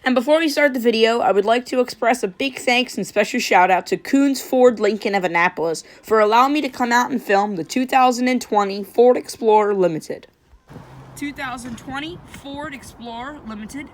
And before we start the video, I would like to express a big thanks and special shout out to Koons Ford Lincoln of Annapolis for allowing me to come out and film the 2020 Ford Explorer Limited. 2020 Ford Explorer Limited.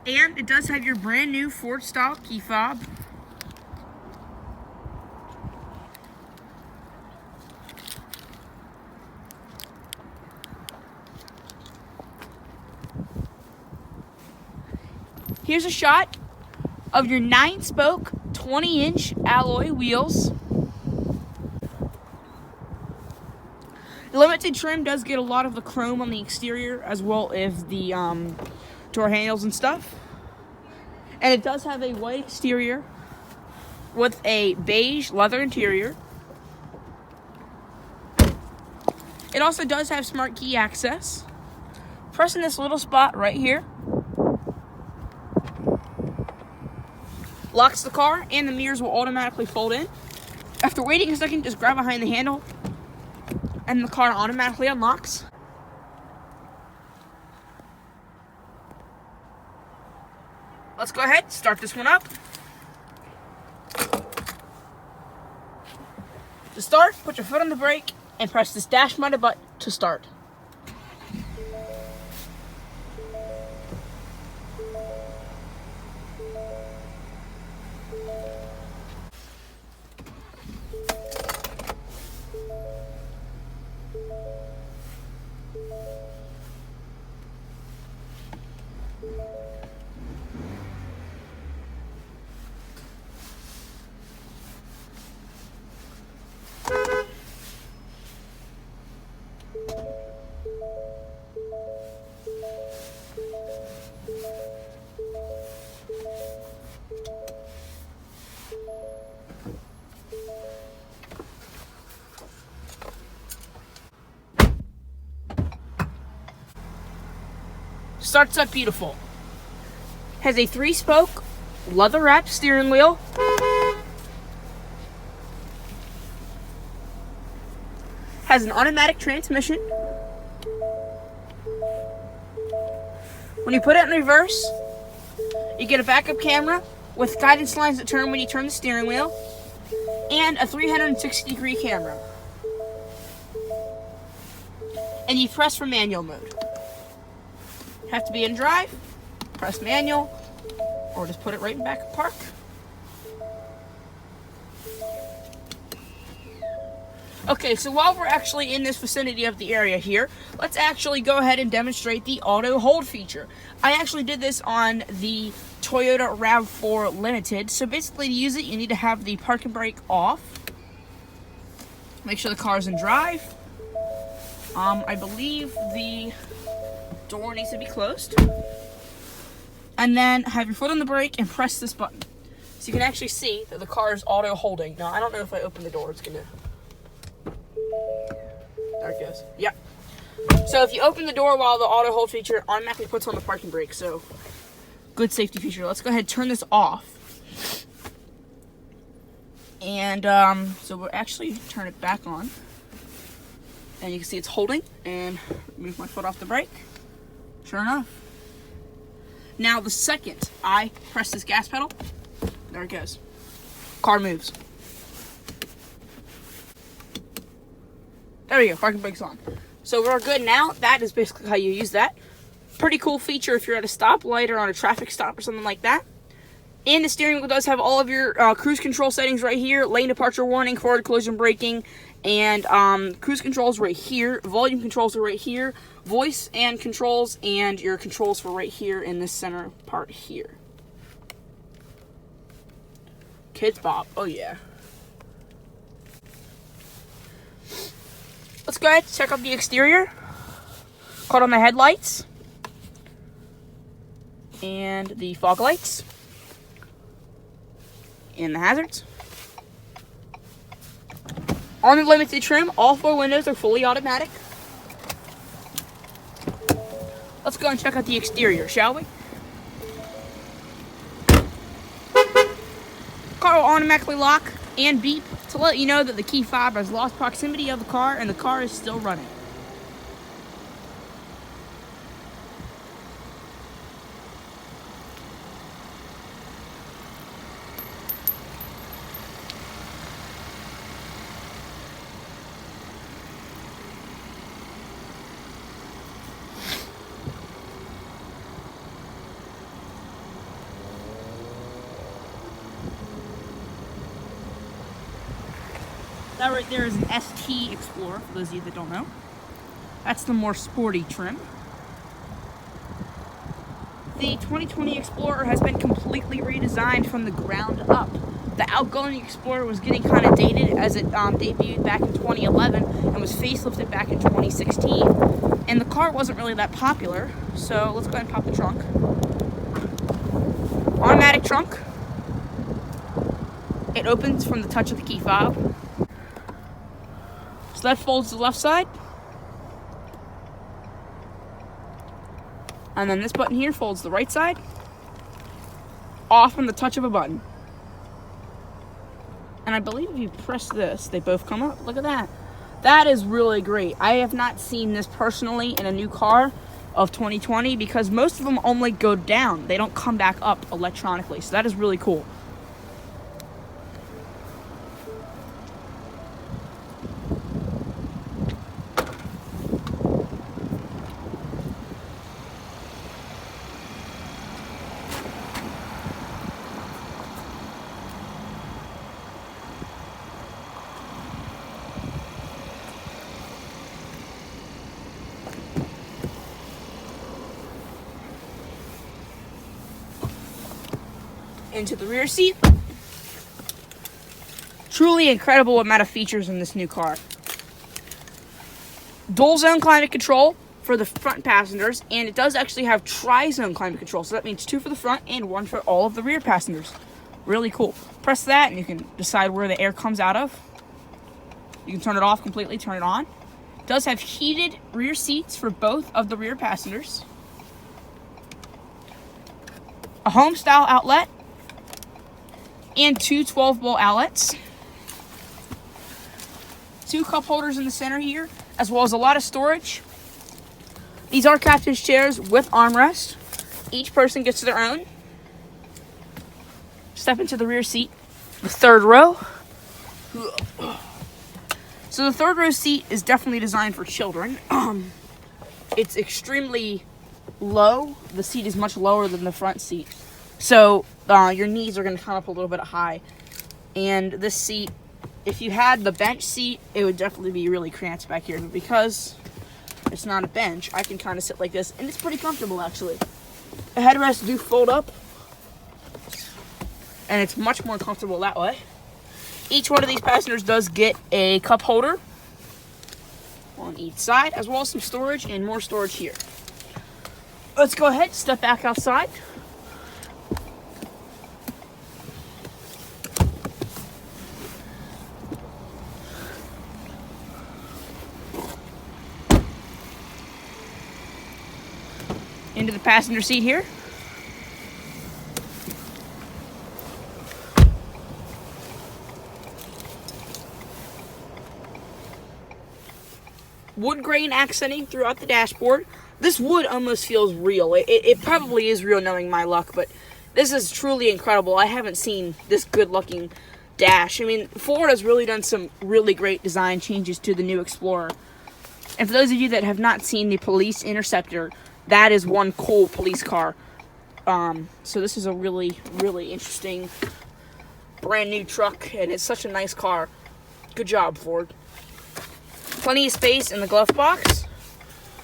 And it does have your brand new Ford style key fob. Here's a shot of your 9-spoke, 20-inch alloy wheels. The limited trim does get a lot of the chrome on the exterior as well as the door handles and stuff. And it does have a white exterior with a beige leather interior. It also does have smart key access. Pressing this little spot right here locks the car, and the mirrors will automatically fold in. After waiting a second, just grab behind the handle and the car automatically unlocks. Let's go ahead, start this one up. To start, put your foot on the brake and press this dash mounted button to start. Starts up beautiful. Has a 3-spoke leather wrapped steering wheel. Has an automatic transmission. When you put it in reverse, you get a backup camera with guidance lines that turn when you turn the steering wheel, and a 360-degree camera. And you press for manual mode. Have to be in drive, press manual, or just put it right in back of park. Okay, so while we're actually in this vicinity of the area here, let's actually go ahead and demonstrate the auto hold feature. I actually did this on the Toyota RAV4 Limited. So basically to use it, you need to have the parking brake off. Make sure the car's in drive. I believe the door needs to be closed. And then have your foot on the brake and press this button. So you can actually see that the car is auto holding. Now, I don't know if I open the door, it's gonna... There it goes. Yep. So if you open the door while the auto hold feature automatically puts on the parking brake, so good safety feature. Let's go ahead and turn this off. And so we'll actually turn it back on. And you can see it's holding, and move my foot off the brake. Sure enough. Now the second I press this gas pedal, there it goes. Car moves. There we go, parking brake's on. So we're good now. That is basically how you use that. Pretty cool feature if you're at a stoplight or on a traffic stop or something like that. And the steering wheel does have all of your cruise control settings right here. Lane departure warning, forward collision braking, and cruise controls right here. Volume controls are right here. Voice and controls, and your controls for right here in this center part here. Kids Bop. Oh yeah. Let's go ahead and check out the exterior. Caught on the headlights. And the fog lights. And the hazards. On the limited trim, all 4 windows are fully automatic. Let's go and check out the exterior, shall we? Car will automatically lock and beep to let you know that the key fob has lost proximity of the car and the car is still running. That right there is an ST Explorer, for those of you that don't know. That's the more sporty trim. The 2020 Explorer has been completely redesigned from the ground up. The outgoing Explorer was getting kind of dated as it debuted back in 2011 and was facelifted back in 2016. And the car wasn't really that popular, so let's go ahead and pop the trunk. Automatic trunk. It opens from the touch of the key fob. So that folds to the left side. And then this button here folds the right side. Off from the touch of a button. And I believe if you press this, they both come up. Look at that. That is really great. I have not seen this personally in a new car of 2020 because most of them only go down. They don't come back up electronically. So that is really cool. Into the rear seat. Truly incredible amount of features in this new car. Dual zone climate control for the front passengers, and it does actually have tri-zone climate control, so that means 2 for the front and 1 for all of the rear passengers. Really cool. Press that and you can decide where the air comes out of. You can turn it off completely, turn it on. It does have heated rear seats for both of the rear passengers. A home style outlet and 2 12-volt outlets. 2 cup holders in the center here, as well as a lot of storage. These are captain's chairs with armrest. Each person gets their own. Step into the rear seat, the 3rd row. So the 3rd row seat is definitely designed for children. It's extremely low. The seat is much lower than the front seat. So your knees are going to come up a little bit high. And this seat, if you had the bench seat, it would definitely be really cramped back here. But because it's not a bench, I can kind of sit like this. And it's pretty comfortable, actually. The headrests do fold up. And it's much more comfortable that way. Each one of these passengers does get a cup holder on each side, as well as some storage and more storage here. Let's go ahead, step back outside. Into the passenger seat here. Wood grain accenting throughout the dashboard. This wood almost feels real. It probably is real knowing my luck, but this is truly incredible. I haven't seen this good looking dash. I mean, Ford has really done some really great design changes to the new Explorer. And for those of you that have not seen the Police Interceptor, that is one cool police car. So this is a really, really interesting brand new truck, and it's such a nice car. Good job, Ford. Plenty of space in the glove box.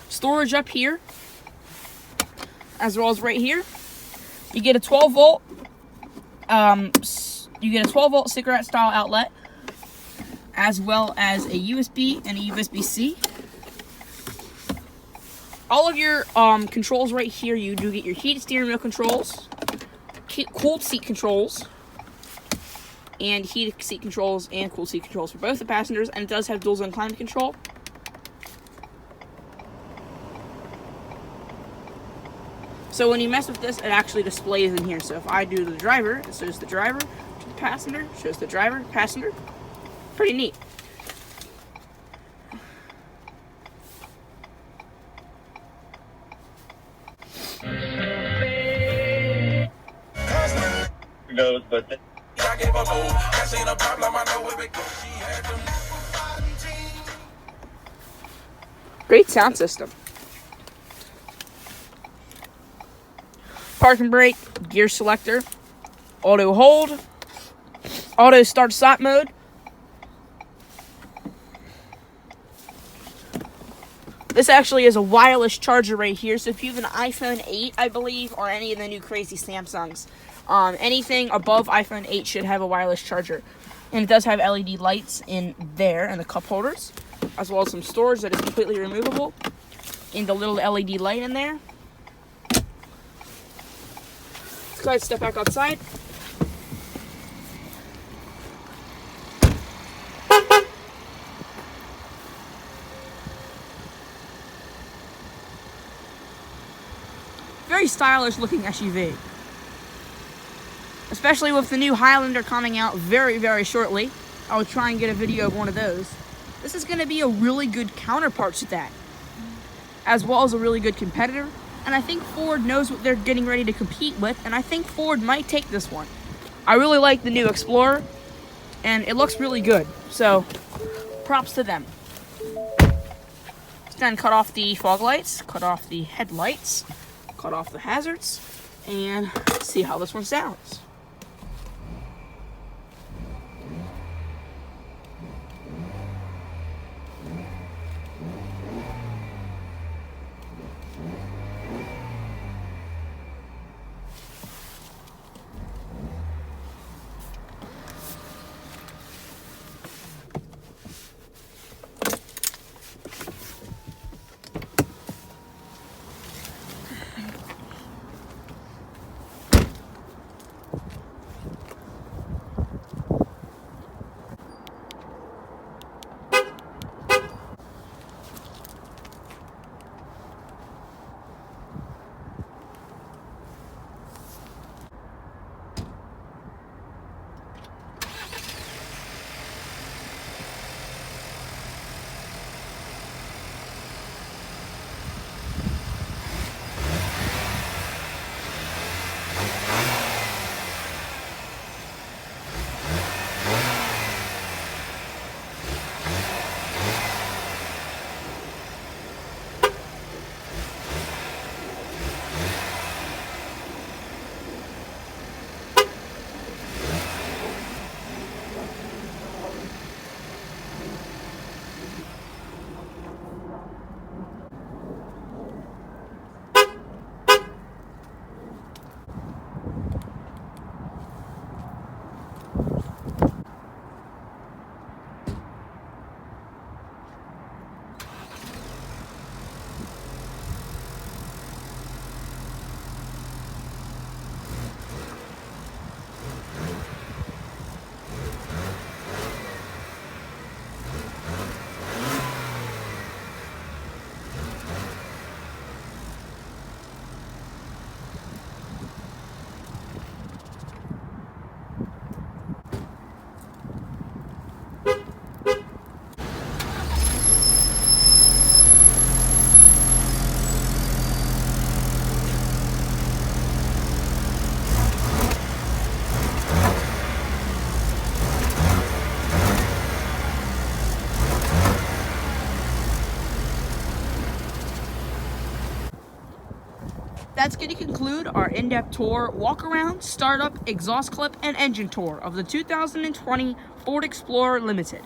Storage up here, as well as right here. You get a 12-volt. You get a 12-volt cigarette style outlet, as well as a USB and a USB-C. All of your controls right here, you do get your heated steering wheel controls, cooled seat controls, and heated seat controls and cooled seat controls for both the passengers, and it does have dual zone climate control. So when you mess with this, it actually displays in here. So if I do the driver, it shows the driver to the passenger, shows the driver, passenger. Pretty neat. Goes, but great sound system. Park and brake, gear selector, auto hold, auto start stop mode, This actually is a wireless charger right here. So if you have an iPhone 8, I believe, or any of the new crazy Samsungs, anything above iPhone 8 should have a wireless charger. And it does have LED lights in there and the cup holders, as well as some storage that is completely removable, and the little LED light in there. Let's go ahead and step back outside. Very stylish looking SUV. Especially with the new Highlander coming out very, very shortly. I will try and get a video of one of those. This is going to be a really good counterpart to that, as well as a really good competitor. And I think Ford knows what they're getting ready to compete with, and I think Ford might take this one. I really like the new Explorer, and it looks really good. So, props to them. Then cut off the fog lights, cut off the headlights, cut off the hazards, and see how this one sounds. That's going to conclude our in-depth tour, walk-around, startup, exhaust clip, and engine tour of the 2020 Ford Explorer Limited.